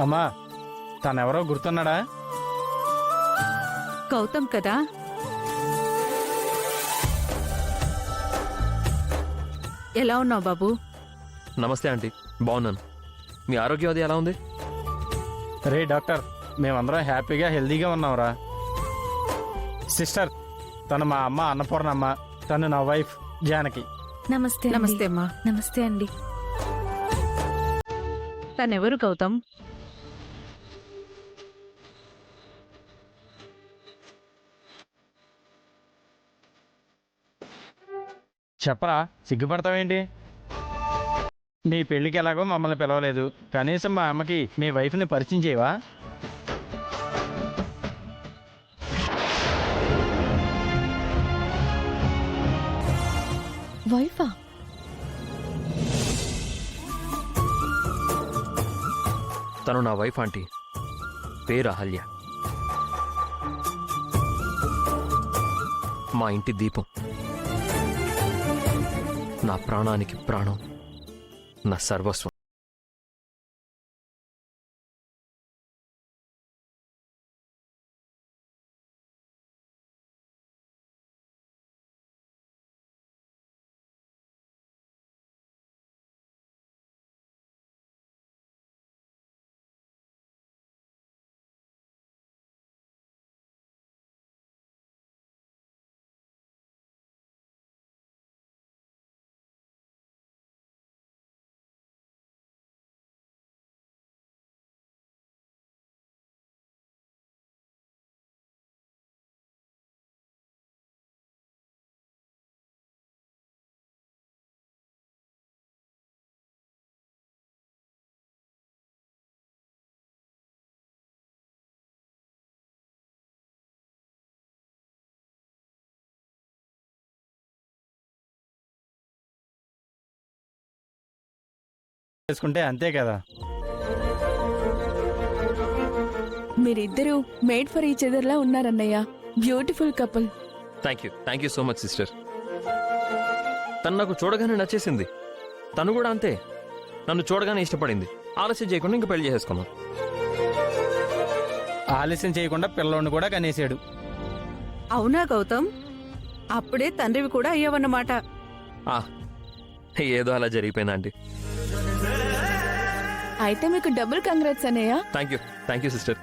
అమ్మా, తనెవరో గుర్తున్నాడా? గౌతమ్ కదా? ఎలా ఉన్నావు బాబు? నమస్తే ఆంటీ, బాగున్నాను. మీ ఆరోగ్యం అది ఎలా ఉంది? రే డాక్టర్, మేమందరం హ్యాపీగా హెల్దీగా ఉన్నాంరా. సిస్టర్, తను మా అమ్మ అన్నపూర్ణమ్మ, తను నా వైఫ్ జానకి. నమస్తే. నమస్తే అమ్మా. నమస్తే అండి. తనెవరు గౌతమ్? చెప్పరా, సిగ్గుపడతావేంటి? నీ పెళ్ళికి ఎలాగో మమ్మల్ని పిలవలేదు, కనీసం మా అమ్మకి మీ వైఫ్ని పరిచయం చేయవా? వైఫా? తను నా వైఫ్ ఆంటీ, పేరు అహల్య. మా ఇంటి దీపం, నా ప్రాణానికి ప్రాణం, నా సర్వస్వం. చేసుకుంటే అంతే కదా. మీరిద్దరూ మేడ్ ఫర్ ఈచ్ అదర్ లా ఉన్నారన్నయ్య. Beautiful couple. Thank you so much sister. తను నాకు చూడగానే నచ్చేసింది, తను కూడా అంతే నన్ను చూడగానే ఇష్టపడింది. ఆలస్యం చేయకుండా ఇంక పెళ్లి చేసేసుకున్నాం. ఆలస్యం చేయకుండా పిల్లోడిని కూడా కనేసాడు. అవునా గౌతమ్? అప్పుడే తండ్రివి కూడా అయ్యావన్నమాట. ఏదో అలా జరిగిపోయింది ఆంటీ. అయితే మీకు డబుల్ కంగ్రాట్స్ అన్నయ్య. Thank you sister.